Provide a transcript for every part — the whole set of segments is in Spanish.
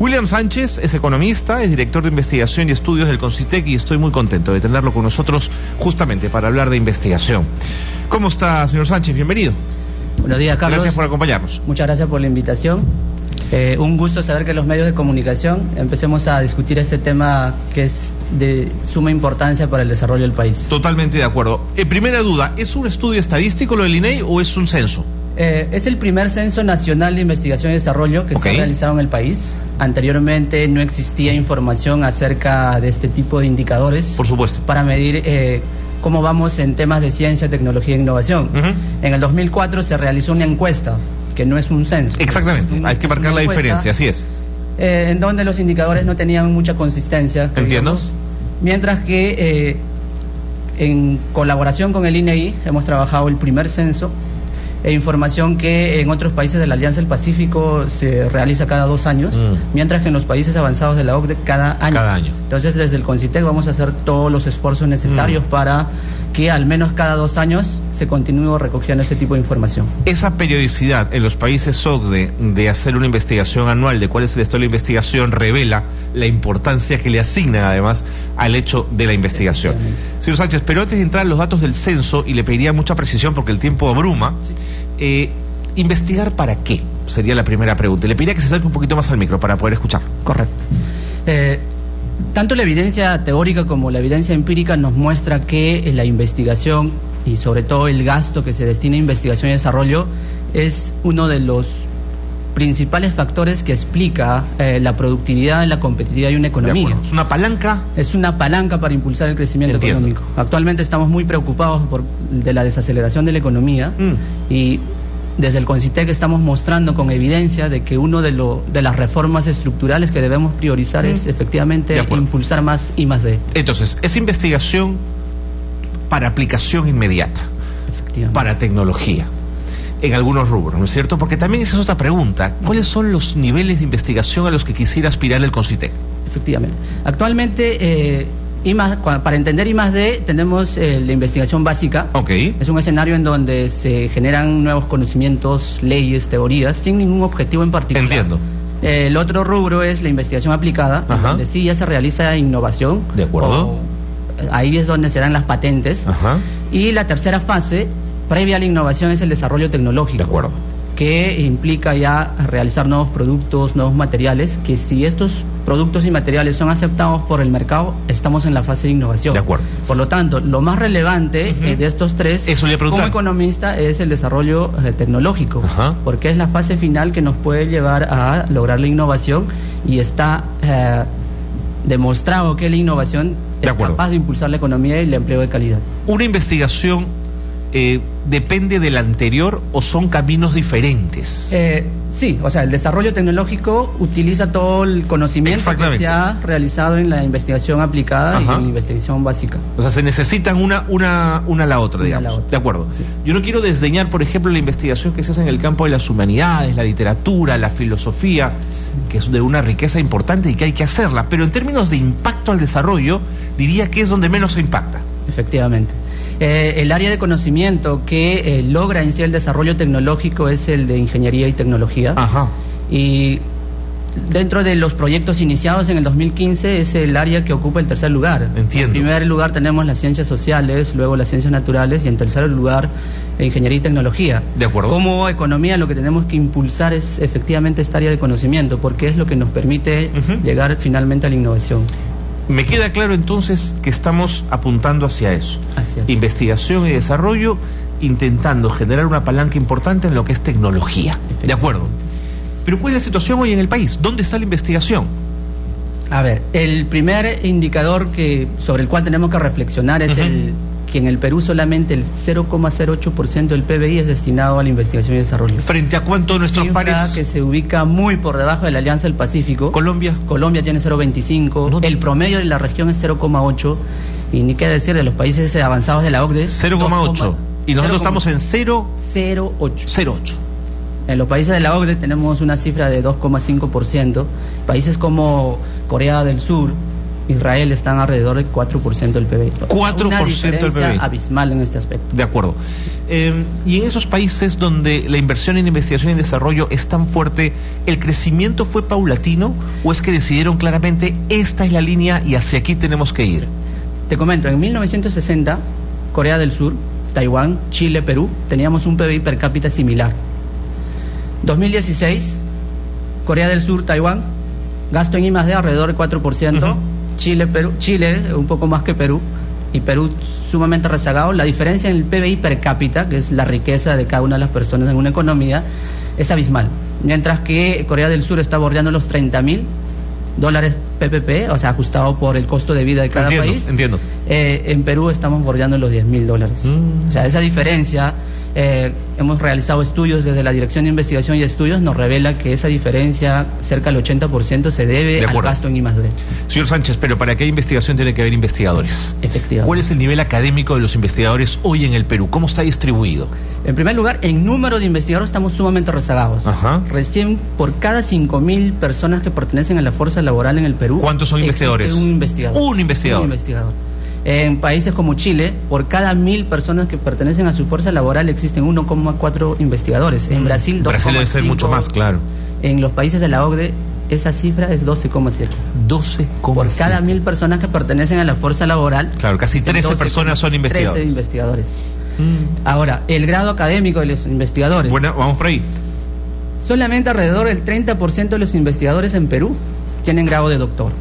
William Sánchez es economista, es director de investigación y estudios del CONCITEC y estoy muy contento de tenerlo con nosotros justamente para hablar de investigación. ¿Cómo está, señor Sánchez? Bienvenido. Buenos días, Carlos. Gracias por acompañarnos. Muchas gracias por la invitación. Un gusto saber que los medios de comunicación empecemos a discutir este tema que es de suma importancia para el desarrollo del país. Totalmente de acuerdo. Primera duda, ¿es un estudio estadístico lo del INEI o es un censo? Es el primer censo nacional de investigación y desarrollo que se ha realizado en el país. Anteriormente no existía información acerca de este tipo de indicadores. Por supuesto. Para medir cómo vamos en temas de ciencia, tecnología e innovación. En el 2004 se realizó una encuesta, que no es un censo. Exactamente, hay que marcar la diferencia, así es. En donde los indicadores no tenían mucha consistencia. Entiendo. Digamos, mientras que en colaboración con el INEI hemos trabajado el primer censo, información que en otros países de la Alianza del Pacífico se realiza cada 2 años, mientras que en los países avanzados de la OCDE cada año. Cada año. Entonces desde el CONCITEC vamos a hacer todos los esfuerzos necesarios para que al menos cada 2 años se continúe recogiendo este tipo de información. Esa periodicidad en los países OCDE de hacer una investigación anual de cuál es el estado de la investigación revela la importancia que le asignan además al hecho de la investigación. Señor Sánchez, pero antes de entrar en los datos del censo, y le pediría mucha precisión porque el tiempo abruma, ¿investigar para qué? Sería la primera pregunta. Le pediría que se acerque un poquito más al micro para poder escuchar. Correcto. Tanto la evidencia teórica como la evidencia empírica nos muestra que la investigación y sobre todo el gasto que se destina a investigación y desarrollo es uno de los principales factores que explica la productividad, la competitividad de una economía. ¿Es una palanca? Es una palanca para impulsar el crecimiento económico. Actualmente estamos muy preocupados de la desaceleración de la economía y desde el CONCITEC estamos mostrando con evidencia de que uno de las reformas estructurales que debemos priorizar es efectivamente impulsar más I+D. Entonces, es investigación para aplicación inmediata, para tecnología, en algunos rubros, ¿no es cierto? Porque también esa es otra pregunta. ¿Cuáles son los niveles de investigación a los que quisiera aspirar el CONCITEC? Efectivamente. Actualmente, para entender I+D tenemos la investigación básica. Es un escenario en donde se generan nuevos conocimientos, leyes, teorías, sin ningún objetivo en particular. Entiendo. El otro rubro es la investigación aplicada, donde sí ya se realiza innovación. De acuerdo. Ahí es donde se dan las patentes. Y la tercera fase, previa a la innovación, es el desarrollo tecnológico. De acuerdo. Que implica ya realizar nuevos productos, nuevos materiales, que si estos productos y materiales son aceptados por el mercado, estamos en la fase de innovación. De acuerdo. Por lo tanto, lo más relevante de estos tres, como economista, es el desarrollo tecnológico, porque es la fase final que nos puede llevar a lograr la innovación y está demostrado que la innovación es capaz de impulsar la economía y el empleo de calidad. Una investigación ¿depende del anterior o son caminos diferentes? Sí, o sea, el desarrollo tecnológico utiliza todo el conocimiento que se ha realizado en la investigación aplicada y en la investigación básica. O sea, se necesitan una a la otra, digamos. De acuerdo. Sí. Yo no quiero desdeñar, por ejemplo, la investigación que se hace en el campo de las humanidades, la literatura, la filosofía, que es de una riqueza importante y que hay que hacerla, pero en términos de impacto al desarrollo, diría que es donde menos se impacta. Efectivamente. El área de conocimiento que logra en sí el desarrollo tecnológico es el de ingeniería y tecnología. Y dentro de los proyectos iniciados en el 2015 es el área que ocupa el tercer lugar. Entiendo. En primer lugar tenemos las ciencias sociales, luego las ciencias naturales y en tercer lugar ingeniería y tecnología. De acuerdo. Como economía lo que tenemos que impulsar es efectivamente esta área de conocimiento, porque es lo que nos permite llegar finalmente a la innovación. Me queda claro entonces que estamos apuntando hacia eso. Investigación y desarrollo, intentando generar una palanca importante en lo que es tecnología. De acuerdo. Pero ¿cuál es la situación hoy en el país? ¿Dónde está la investigación? A ver, el primer indicador sobre el cual tenemos que reflexionar es que en el Perú solamente el 0,08% del PBI es destinado a la investigación y desarrollo. ¿Frente a cuánto de nuestros pares? Que se ubica muy por debajo de la Alianza del Pacífico. ¿Colombia? Colombia tiene 0,25%, el promedio de la región es 0,8%, y ni qué decir de los países avanzados de la OCDE. 0,8%. Y nosotros estamos en 0,08%. 0,8%. En los países de la OCDE tenemos una cifra de 2,5%. Países como Corea del Sur, Israel están alrededor del 4% del PBI. 4% Una del diferencia PBI. abismal en este aspecto. De acuerdo. Y en esos países donde la inversión en investigación y desarrollo es tan fuerte, ¿el crecimiento fue paulatino o es que decidieron claramente esta es la línea y hacia aquí tenemos que ir? Te comento, en 1960, Corea del Sur, Taiwán, Chile, Perú, teníamos un PBI per cápita similar. 2016, Corea del Sur, Taiwán, gasto en I+D alrededor del 4%, Chile, Perú, Chile un poco más que Perú, y Perú sumamente rezagado. La diferencia en el PBI per cápita, que es la riqueza de cada una de las personas en una economía, es abismal. Mientras que Corea del Sur está bordeando los $30.000 PPP, o sea, ajustado por el costo de vida de cada país. Entiendo. En Perú estamos bordeando los $10.000. O sea, esa diferencia, hemos realizado estudios desde la Dirección de Investigación y Estudios, nos revela que esa diferencia, cerca del 80%, se debe al gasto en I+D. Señor Sánchez, pero para que haya investigación tiene que haber investigadores. Efectivamente. ¿Cuál es el nivel académico de los investigadores hoy en el Perú? ¿Cómo está distribuido? En primer lugar, en número de investigadores estamos sumamente rezagados. Ajá. Recién por cada 5.000 personas que pertenecen a la fuerza laboral en el Perú, ¿cuántos son investigadores? Un investigador. Un investigador. Un investigador. En países como Chile, por cada 1.000 personas que pertenecen a su fuerza laboral existen 1,4 investigadores. En Brasil, 2,5. Brasil debe ser mucho más, claro. En los países de la OCDE, esa cifra es 12,7. 12,7. Por cada 1.000 personas que pertenecen a la fuerza laboral. Claro, casi 13 personas son investigadores. 13 investigadores. Ahora, el grado académico de los investigadores. Bueno, vamos por ahí. Solamente alrededor del 30% de los investigadores en Perú tienen grado de doctor.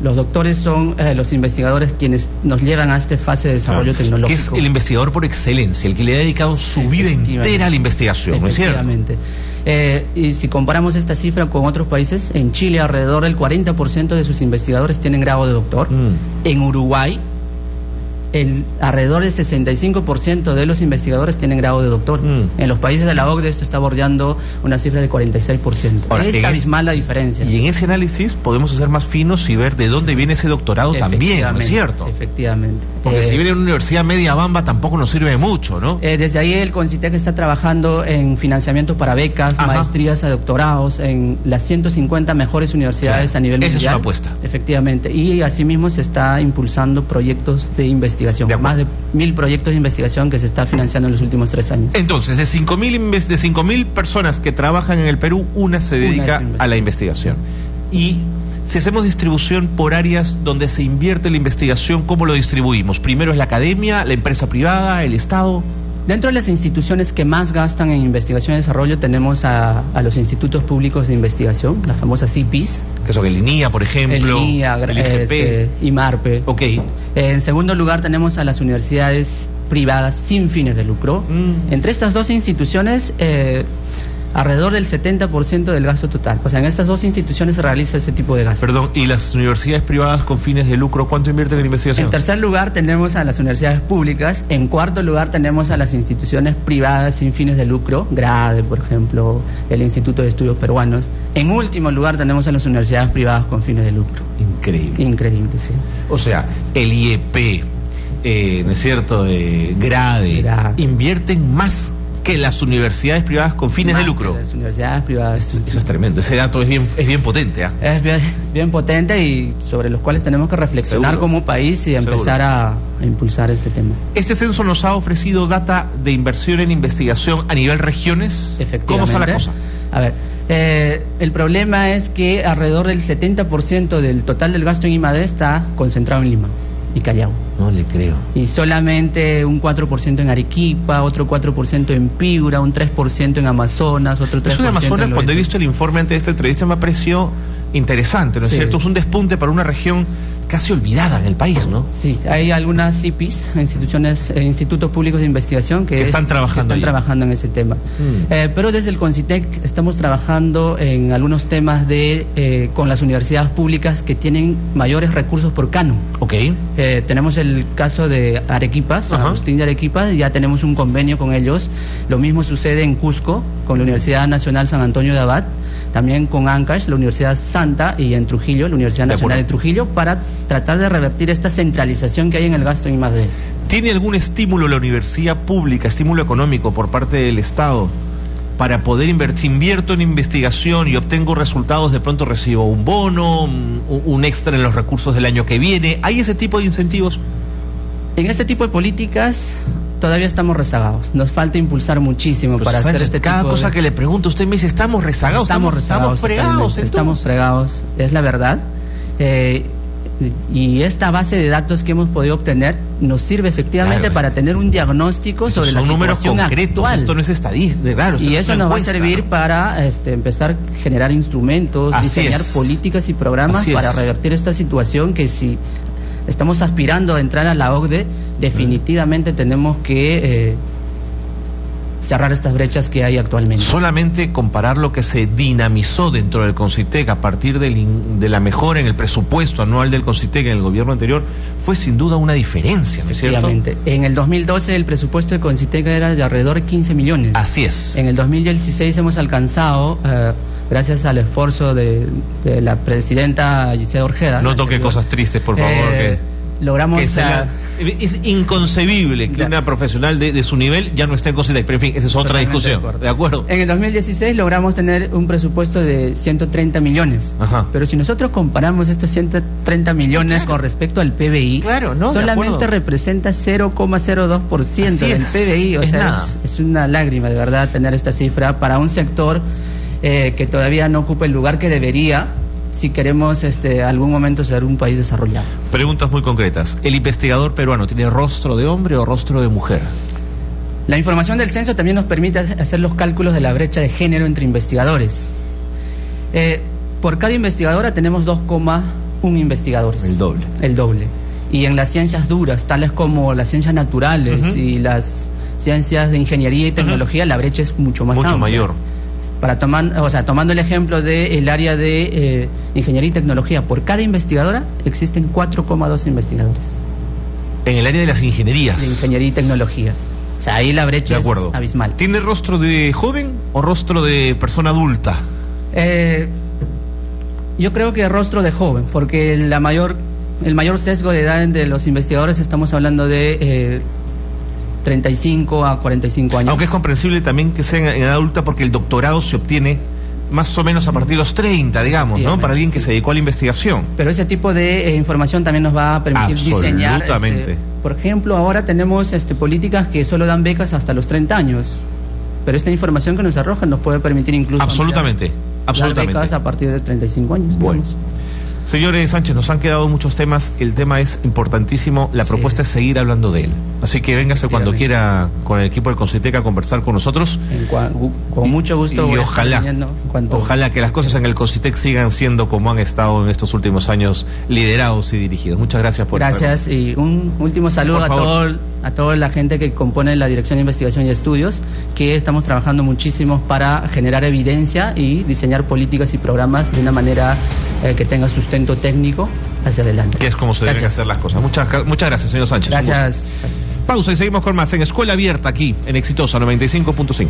Los doctores son los investigadores quienes nos llevan a esta fase de desarrollo tecnológico. Que es el investigador por excelencia, el que le ha dedicado su vida entera a la investigación, ¿no es cierto? Efectivamente. Y si comparamos esta cifra con otros países, en Chile alrededor del 40% de sus investigadores tienen grado de doctor. En Uruguay, alrededor del 65% de los investigadores tienen grado de doctor. En los países de la OCDE esto está bordeando una cifra de 46%. Ahora, es abismal la diferencia. Y en ese análisis podemos hacer más finos y ver de dónde viene ese doctorado también, ¿no es cierto? Efectivamente. Porque si viene de una universidad media bamba tampoco nos sirve mucho, ¿no? Desde ahí el CONCITEC está trabajando en financiamiento para becas, maestrías a doctorados en las 150 mejores universidades a nivel mundial. Esa es una apuesta. Efectivamente. Y asimismo se está impulsando proyectos de investigación. Más de 1.000 proyectos de investigación que se está financiando en los últimos 3 años. Entonces, de 5.000 personas que trabajan en el Perú, una se dedica a la investigación. Y si hacemos distribución por áreas donde se invierte la investigación, ¿cómo lo distribuimos? Primero es la academia, la empresa privada, el Estado. Dentro de las instituciones que más gastan en investigación y desarrollo tenemos a los institutos públicos de investigación, las famosas IPIs. Que son el INIA, por ejemplo, el IGP, IMARPE. Ok. En segundo lugar tenemos a las universidades privadas sin fines de lucro. Entre estas dos instituciones, alrededor del 70% del gasto total. O sea, en estas dos instituciones se realiza ese tipo de gasto. Perdón, ¿y las universidades privadas con fines de lucro cuánto invierten en investigación? En tercer lugar tenemos a las universidades públicas. En cuarto lugar tenemos a las instituciones privadas sin fines de lucro, GRADE, por ejemplo, el Instituto de Estudios Peruanos. En último lugar tenemos a las universidades privadas con fines de lucro. Increíble. Increíble, sí. O sea, el IEP, ¿no es cierto? GRADE, invierten más que las universidades privadas con fines de lucro. Las universidades privadas. Eso es tremendo. Ese dato es bien potente. Es bien potente y sobre los cuales tenemos que reflexionar como país y empezar a impulsar este tema. ¿Este censo nos ha ofrecido data de inversión en investigación a nivel regiones? Efectivamente. ¿Cómo está la cosa? A ver, el problema es que alrededor del 70% del total del gasto en I+D está concentrado en Lima y Callao. No le creo. Y solamente un 4% en Arequipa, otro 4% en Piura, un 3% en Amazonas, otro 3% Eso de Amazonas, cuando he visto el informe antes de esta entrevista, me ha parecido interesante, ¿no es cierto? Es un despunte para una región casi olvidada en el país, ¿no? Sí, hay algunas IPIs, institutos públicos de investigación que están trabajando en ese tema. Pero desde el CONCITEC estamos trabajando en algunos temas con las universidades públicas que tienen mayores recursos por canon. Ok. Tenemos el caso de Arequipa, San Agustín de Arequipa, ya tenemos un convenio con ellos. Lo mismo sucede en Cusco, con la Universidad Nacional San Antonio de Abad, también con Ancash, la Universidad Santa, y en Trujillo, la Universidad Nacional de Trujillo, para tratar de revertir esta centralización que hay en el gasto en I+D. ¿Tiene algún estímulo la universidad pública, estímulo económico por parte del Estado para poder invertir? Si invierto en investigación y obtengo resultados, de pronto recibo un bono, un extra en los recursos del año que viene. ¿Hay ese tipo de incentivos? En este tipo de políticas todavía estamos rezagados. Nos falta impulsar muchísimo para Sánchez, hacer este cada tipo cosa de... que le pregunto, usted me dice, estamos rezagados, Estamos fregados. estamos fregados, es la verdad. Y esta base de datos que hemos podido obtener nos sirve efectivamente para tener un diagnóstico sobre la situación actual. Esto no es estadística, claro. Y eso nos va a servir para empezar a generar instrumentos, diseñar políticas y programas para revertir esta situación que, si estamos aspirando a entrar a la OCDE, definitivamente tenemos que cerrar estas brechas que hay actualmente. Solamente comparar lo que se dinamizó dentro del CONCITEC a partir de la mejora en el presupuesto anual del CONCITEC en el gobierno anterior fue sin duda una diferencia, ¿no es cierto? En el 2012 el presupuesto de CONCITEC era de alrededor de 15 millones. Así es. En el 2016 hemos alcanzado, gracias al esfuerzo de la presidenta Gisela Orjeda. No toque cosas tristes, por favor. Logramos... es inconcebible que una profesional de su nivel ya no esté en CONCITEC, pero en fin, esa es otra discusión. ¿De acuerdo? En el 2016 logramos tener un presupuesto de 130 millones. Ajá. Pero si nosotros comparamos estos 130 millones con respecto al PBI, solamente representa 0,02% del PBI. O sea, es una lágrima, de verdad, tener esta cifra para un sector que todavía no ocupa el lugar que debería, si queremos algún momento ser un país desarrollado. Preguntas muy concretas. ¿El investigador peruano tiene rostro de hombre o rostro de mujer? La información del censo también nos permite hacer los cálculos de la brecha de género entre investigadores. Por cada investigadora tenemos 2,1 investigadores. El doble. El doble. Y en las ciencias duras, tales como las ciencias naturales y las ciencias de ingeniería y tecnología, la brecha es mucho más amplia. Mucho mayor. Tomando el ejemplo del área de ingeniería y tecnología, por cada investigadora existen 4,2 investigadores. En el área de las ingenierías. De ingeniería y tecnología. O sea, ahí la brecha es abismal. ¿Tiene rostro de joven o rostro de persona adulta? Yo creo que rostro de joven, porque el mayor sesgo de edad de los investigadores, estamos hablando de 35 a 45 años. Aunque es comprensible también que sea en edad adulta, porque el doctorado se obtiene más o menos a partir de los 30, digamos, ¿no? Para alguien que se dedicó a la investigación. Pero ese tipo de información también nos va a permitir diseñar. Por ejemplo, ahora tenemos políticas que solo dan becas hasta los 30 años. Pero esta información que nos arroja nos puede permitir incluso dar becas a partir de 35 años. Bueno. Señores Sánchez, nos han quedado muchos temas, el tema es importantísimo, la propuesta es seguir hablando de él. Así que véngase cuando quiera con el equipo del CONCITEC a conversar con nosotros. Con mucho gusto. Y ojalá que las cosas en el CONCITEC sigan siendo como han estado en estos últimos años, liderados y dirigidos. Muchas gracias por Gracias, y un último saludo a toda la gente que compone la Dirección de Investigación y Estudios, que estamos trabajando muchísimo para generar evidencia y diseñar políticas y programas de una manera que tenga sustento técnico hacia adelante. Que es como se deben hacer las cosas. Muchas gracias, señor Sánchez. Gracias. Pausa y seguimos con más en Escuela Abierta, aquí en Exitosa 95.5.